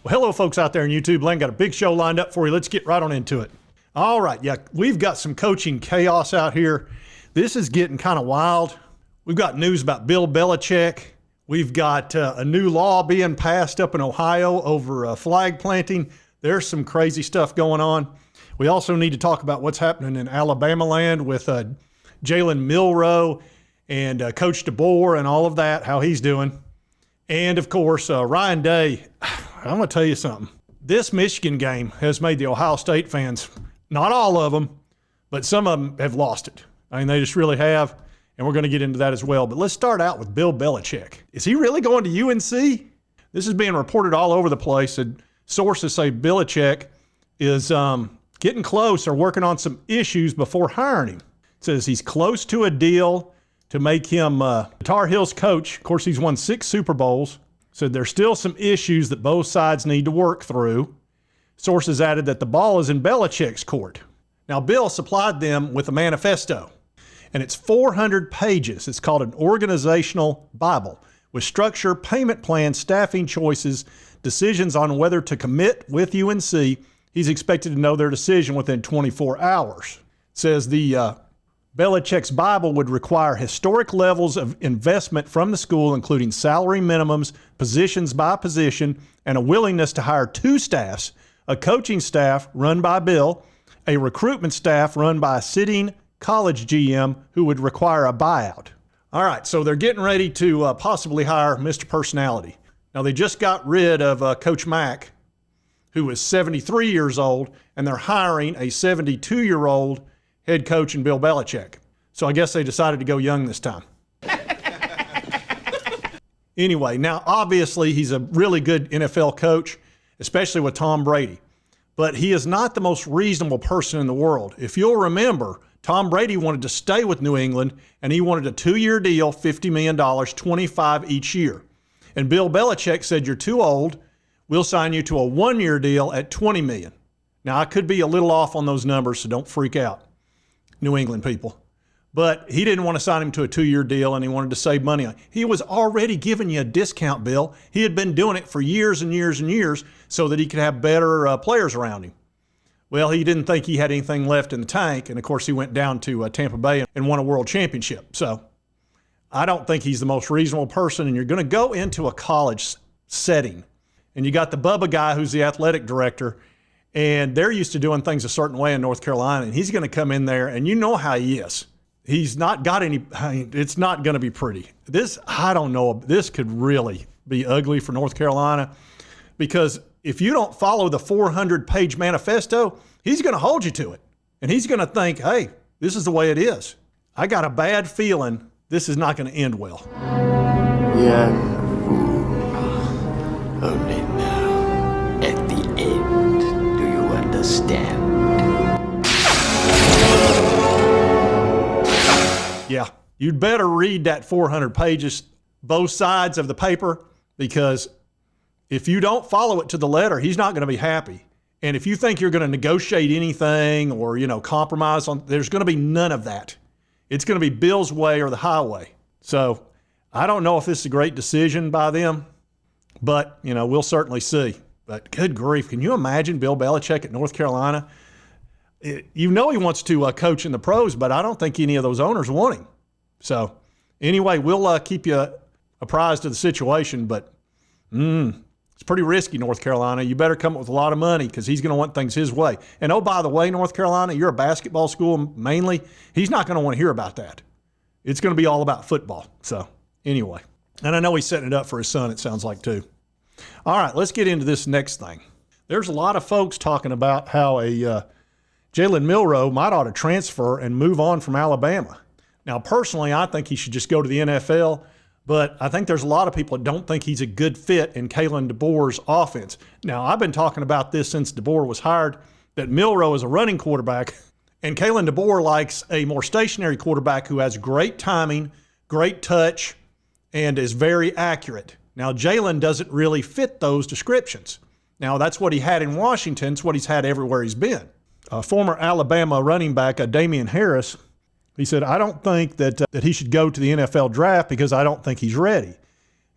Well, hello, folks out there on YouTube. Len got a big show lined up for you. Let's get right on into it. All right, yeah, we've got some coaching chaos out here. This is getting kind of wild. We've got news about Bill Belichick. We've got a new law being passed up in Ohio over flag planting. There's some crazy stuff going on. We also need to talk about what's happening in Alabama land with Jalen Milroe and Coach DeBoer and all of that, how he's doing. And, of course, Ryan Day, I'm going to tell you something. This Michigan game has made the Ohio State fans, not all of them, but some of them have lost it. I mean, they just really have, and we're going to get into that as well. But let's start out with Bill Belichick. Is he really going to UNC? This is being reported all over the place, and sources say Belichick is getting close or working on some issues before hiring him. It says he's close to a deal to make him Tar Heels coach. Of course, he's won 6 Super Bowls. So there's still some issues that both sides need to work through. Sources added that the ball is in Belichick's court. Now, Bill supplied them with a manifesto, and it's 400 pages. It's called an organizational Bible with structure, payment plans, staffing choices, decisions on whether to commit with UNC. He's expected to know their decision within 24 hours. It says the Belichick's Bible would require historic levels of investment from the school, including salary minimums, positions by position, and a willingness to hire 2 staffs, a coaching staff run by Bill, a recruitment staff run by a sitting college GM who would require a buyout. All right, so they're getting ready to possibly hire Mr. Personality. Now, they just got rid of Coach Mack, who was 73 years old, and they're hiring a 72-year-old head coach in Bill Belichick. So I guess they decided to go young this time. Anyway, now obviously he's a really good NFL coach, especially with Tom Brady. But he is not the most reasonable person in the world. If you'll remember, Tom Brady wanted to stay with New England, and he wanted a 2-year deal, $50 million, $25 each year. And Bill Belichick said, "You're too old. We'll sign you to a 1-year deal at $20 million. Now, I could be a little off on those numbers, so don't freak out, New England people. But he didn't want to sign him to a 2-year deal, and he wanted to save money on it. He was already giving you a discount, Bill. He had been doing it for years and years and years so that he could have better players around him. Well, he didn't think he had anything left in the tank, and, of course, he went down to Tampa Bay and won a world championship. So I don't think he's the most reasonable person, and you're going to go into a college setting, and you got the Bubba guy who's the athletic director, and they're used to doing things a certain way in North Carolina, and he's going to come in there, and you know how he is. He's not got any – it's not going to be pretty. This, I don't know, this could really be ugly for North Carolina because if you don't follow the 400-page manifesto, he's going to hold you to it. And he's going to think, hey, this is the way it is. I got a bad feeling this is not going to end well. Yeah. Only now, at the end, do you understand? Yeah, you'd better read that 400 pages, both sides of the paper, because if you don't follow it to the letter, he's not going to be happy. And if you think you're going to negotiate anything or, compromise on, there's going to be none of that. It's going to be Bill's way or the highway. So I don't know if this is a great decision by them, but, we'll certainly see. But good grief, can you imagine Bill Belichick at North Carolina? He wants to coach in the pros, but I don't think any of those owners want him. So anyway, we'll keep you apprised of the situation, but it's pretty risky, North Carolina. You better come up with a lot of money because he's going to want things his way. And oh, by the way, North Carolina, you're a basketball school mainly. He's not going to want to hear about that. It's going to be all about football. So anyway, and I know he's setting it up for his son, it sounds like, too. All right, let's get into this next thing. There's a lot of folks talking about how a Jalen Milroe might ought to transfer and move on from Alabama. Now, personally, I think he should just go to the NFL, but I think there's a lot of people that don't think he's a good fit in Kalen DeBoer's offense. Now, I've been talking about this since DeBoer was hired, that Milroe is a running quarterback, and Kalen DeBoer likes a more stationary quarterback who has great timing, great touch, and is very accurate. Now, Jalen doesn't really fit those descriptions. Now, that's what he had in Washington. It's what he's had everywhere he's been. Former Alabama running back Damian Harris, he said, I don't think that he should go to the NFL draft because I don't think he's ready.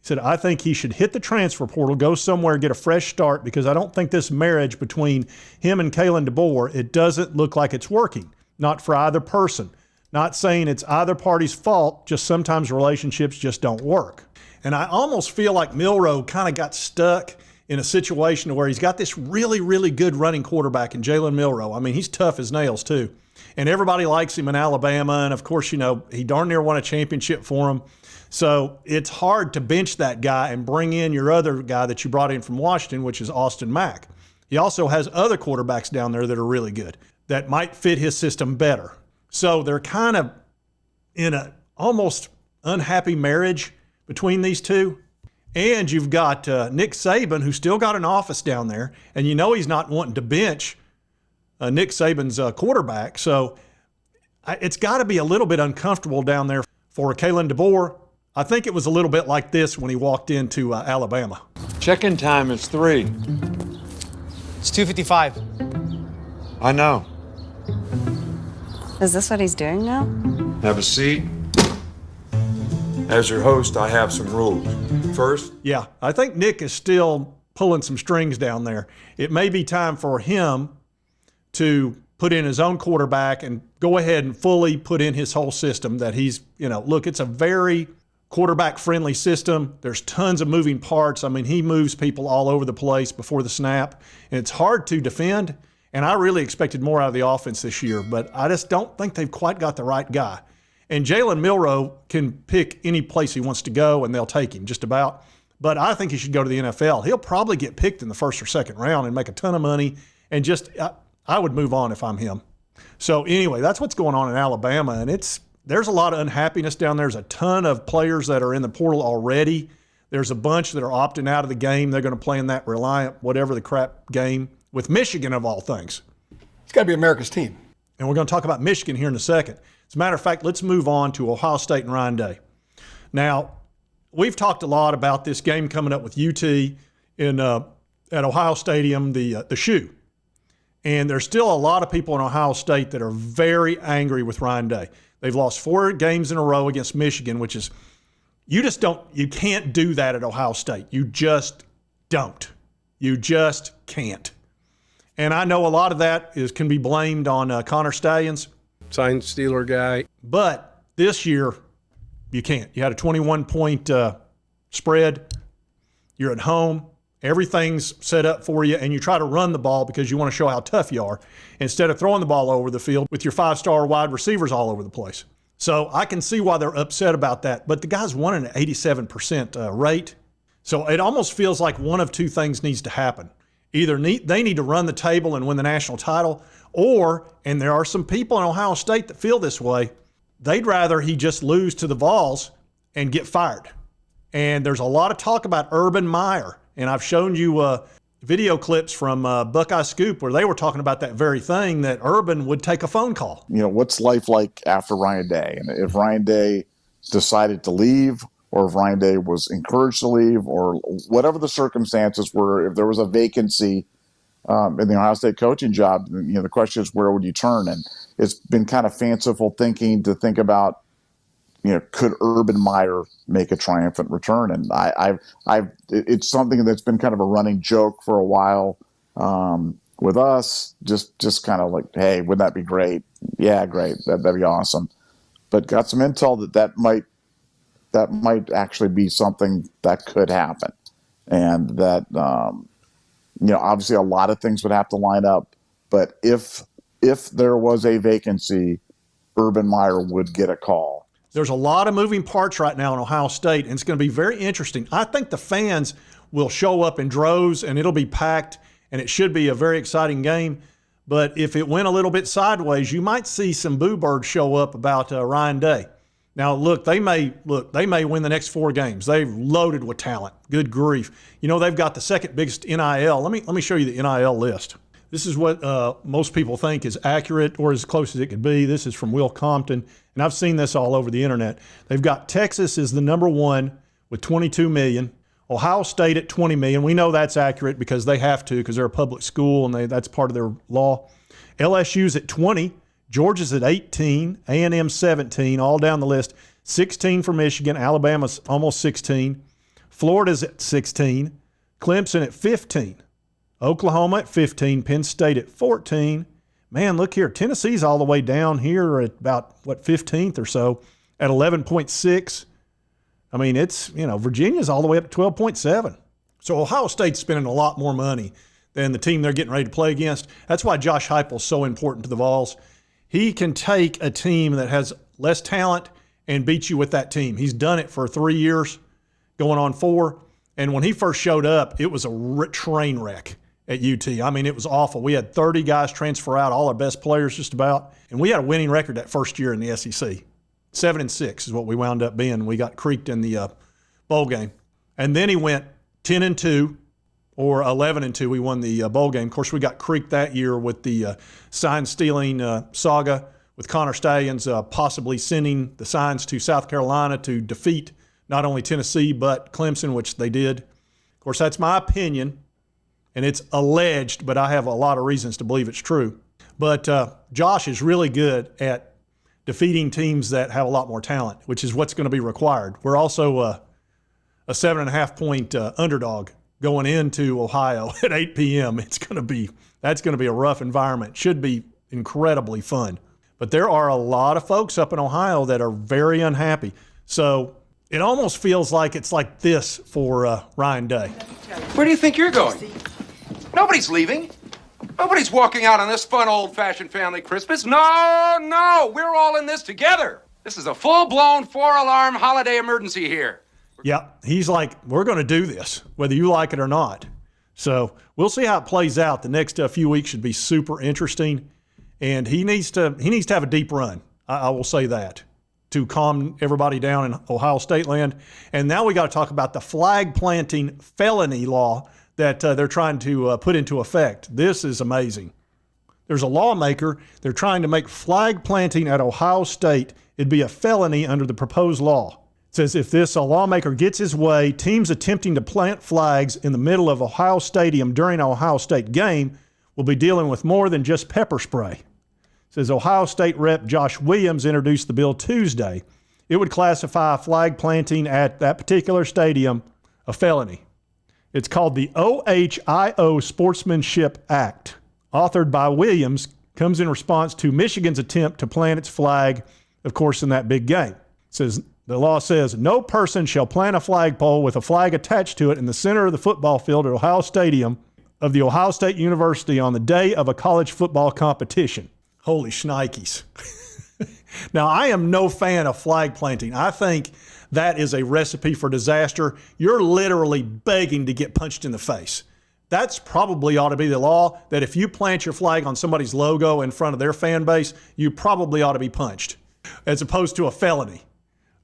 He said, I think he should hit the transfer portal, go somewhere, get a fresh start, because I don't think this marriage between him and Kalen DeBoer, it doesn't look like it's working. Not for either person. Not saying it's either party's fault, just sometimes relationships just don't work. And I almost feel like Milroe kind of got stuck in a situation where he's got this really, really good running quarterback in Jalen Milroe. I mean, he's tough as nails too. And everybody likes him in Alabama. And of course, he darn near won a championship for him. So it's hard to bench that guy and bring in your other guy that you brought in from Washington, which is Austin Mack. He also has other quarterbacks down there that are really good, that might fit his system better. So they're kind of in a almost unhappy marriage between these two. And you've got Nick Saban, who's still got an office down there, and he's not wanting to bench Nick Saban's quarterback. So it's got to be a little bit uncomfortable down there for Kalen DeBoer. I think it was a little bit like this when he walked into Alabama. Check-in time is 3. It's 2:55. I know. Is this what he's doing now? Have a seat. As your host, I have some rules. First, Yeah, I think Nick is still pulling some strings down there. It may be time for him to put in his own quarterback and go ahead and fully put in his whole system that he's, look, it's a very quarterback-friendly system. There's tons of moving parts. I mean, he moves people all over the place before the snap, and it's hard to defend. And I really expected more out of the offense this year, but I just don't think they've quite got the right guy. And Jalen Milroe can pick any place he wants to go, and they'll take him just about. But I think he should go to the NFL. He'll probably get picked in the first or second round and make a ton of money. And I would move on if I'm him. So anyway, that's what's going on in Alabama. And there's a lot of unhappiness down there. There's a ton of players that are in the portal already. There's a bunch that are opting out of the game. They're going to play in that Reliant, whatever the crap game, with Michigan of all things. It's got to be America's team. And we're going to talk about Michigan here in a second. As a matter of fact, let's move on to Ohio State and Ryan Day. Now, we've talked a lot about this game coming up with UT at Ohio Stadium, the shoe. And there's still a lot of people in Ohio State that are very angry with Ryan Day. They've lost 4 games in a row against Michigan, which is, you can't do that at Ohio State. You just don't. You just can't. And I know a lot of that can be blamed on Connor Stallions. Sign Steeler guy. But this year, you can't. You had a 21-point spread. You're at home. Everything's set up for you, and you try to run the ball because you want to show how tough you are instead of throwing the ball over the field with your 5-star wide receivers all over the place. So I can see why they're upset about that. But the guy's won an 87% rate. So it almost feels like one of two things needs to happen. Either they need to run the table and win the national title, or, and there are some people in Ohio State that feel this way, they'd rather he just lose to the Vols and get fired. And there's a lot of talk about Urban Meyer. And I've shown you video clips from Buckeye Scoop where they were talking about that very thing, that Urban would take a phone call. What's life like after Ryan Day? And if Ryan Day decided to leave, or if Ryan Day was encouraged to leave, or whatever the circumstances were, if there was a vacancy in the Ohio State coaching job, the question is, where would you turn? And it's been kind of fanciful thinking to think about, could Urban Meyer make a triumphant return? And it's something that's been kind of a running joke for a while with us. Just kind of like, hey, wouldn't that be great? Yeah, great. That'd be awesome. But got some intel that might actually be something that could happen, and that obviously a lot of things would have to line up. But if there was a vacancy, Urban Meyer would get a call. There's a lot of moving parts right now in Ohio State, and it's going to be very interesting. I think the fans will show up in droves, and it'll be packed, and it should be a very exciting game. But if it went a little bit sideways, you might see some boo birds show up about Ryan Day. Now, they may win the next 4 games. They've loaded with talent. Good grief. They've got the second biggest NIL. Let me show you the NIL list. This is what most people think is accurate, or as close as it could be. This is from Will Compton, and I've seen this all over the internet. They've got Texas is the number 1 with 22 million. Ohio State at 20 million. We know that's accurate because they have to, because they're a public school and that's part of their law. LSU's at 20. Georgia's at 18, A&M 17, all down the list. 16 for Michigan, Alabama's almost 16. Florida's at 16. Clemson at 15. Oklahoma at 15. Penn State at 14. Man, look here. Tennessee's all the way down here at about, 15th or so at 11.6. I mean, it's, Virginia's all the way up to 12.7. So Ohio State's spending a lot more money than the team they're getting ready to play against. That's why Josh Heupel's so important to the Vols. He can take a team that has less talent and beat you with that team. He's done it for 3 years, going on 4. And when he first showed up, it was a train wreck at UT. I mean, it was awful. We had 30 guys transfer out, all our best players just about. And we had a winning record that first year in the SEC. 7-6 is what we wound up being. We got creaked in the bowl game. And then he went 10-2 or 11-2. We won the bowl game. Of course, we got creaked that year with the sign-stealing saga with Connor Stallions possibly sending the signs to South Carolina to defeat not only Tennessee but Clemson, which they did. Of course, that's my opinion, and it's alleged, but I have a lot of reasons to believe it's true. But Josh is really good at defeating teams that have a lot more talent, which is what's going to be required. We're also a 7.5-point underdog going into Ohio at 8 p.m. That's going to be a rough environment. Should be incredibly fun. But there are a lot of folks up in Ohio that are very unhappy. So it almost feels like it's like this for Ryan Day. Where do you think you're going? Nobody's leaving. Nobody's walking out on this fun, old-fashioned family Christmas. No, we're all in this together. This is a full-blown 4-alarm holiday emergency here. Yeah, he's like, we're going to do this, whether you like it or not. So we'll see how it plays out. The next few weeks should be super interesting, and he needs to have a deep run. I will say that, to calm everybody down in Ohio State land. And now we got to talk about the flag planting felony law that they're trying to put into effect. This is amazing. There's a lawmaker. They're trying to make flag planting at Ohio State. It'd be a felony under the proposed law. It says if a lawmaker gets his way, teams attempting to plant flags in the middle of Ohio Stadium during an Ohio State game will be dealing with more than just pepper spray. It says Ohio State Rep. Josh Williams introduced the bill Tuesday. It would classify flag planting at that particular stadium a felony. It's called the OHIO Sportsmanship Act. Authored by Williams, comes in response to Michigan's attempt to plant its flag, of course, in that big game. The law says no person shall plant a flagpole with a flag attached to it in the center of the football field at Ohio Stadium of the Ohio State University on the day of a college football competition. Holy shnikes. Now, I am no fan of flag planting. I think that is a recipe for disaster. You're literally begging to get punched in the face. That's probably ought to be the law, that if you plant your flag on somebody's logo in front of their fan base, you probably ought to be punched, as opposed to a felony.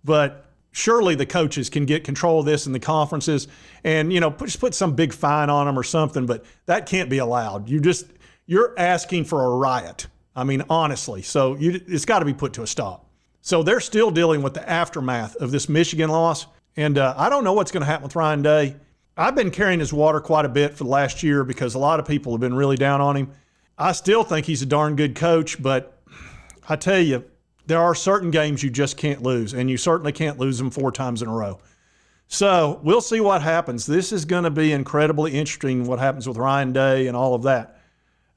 But surely the coaches can get control of this in the conferences and, just put some big fine on them or something, but that can't be allowed. You're asking for a riot. I mean, honestly. So it's got to be put to a stop. So they're still dealing with the aftermath of this Michigan loss. And I don't know what's going to happen with Ryan Day. I've been carrying his water quite a bit for the last year because a lot of people have been really down on him. I still think he's a darn good coach, but I tell you, there are certain games you just can't lose, and you certainly can't lose them 4 times in a row. So we'll see what happens. This is going to be incredibly interesting, what happens with Ryan Day and all of that.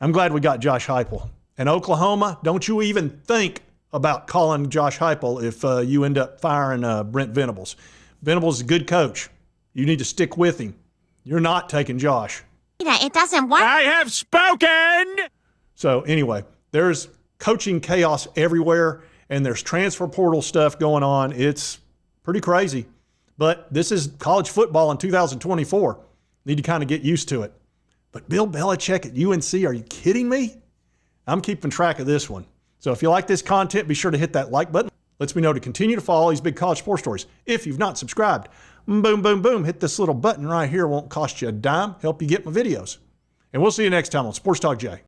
I'm glad we got Josh Heupel. And Oklahoma, don't you even think about calling Josh Heupel if you end up firing Brent Venables. Venables is a good coach. You need to stick with him. You're not taking Josh. It doesn't work. I have spoken! So anyway, there's coaching chaos everywhere, and there's transfer portal stuff going on. It's pretty crazy. But this is college football in 2024. Need to kind of get used to it. But Bill Belichick at UNC, are you kidding me? I'm keeping track of this one. So if you like this content, be sure to hit that like button. Lets me know to continue to follow these big college sports stories. If you've not subscribed, boom, boom, boom, hit this little button right here. Won't cost you a dime. Help you get my videos. And we'll see you next time on Sports Talk Jay.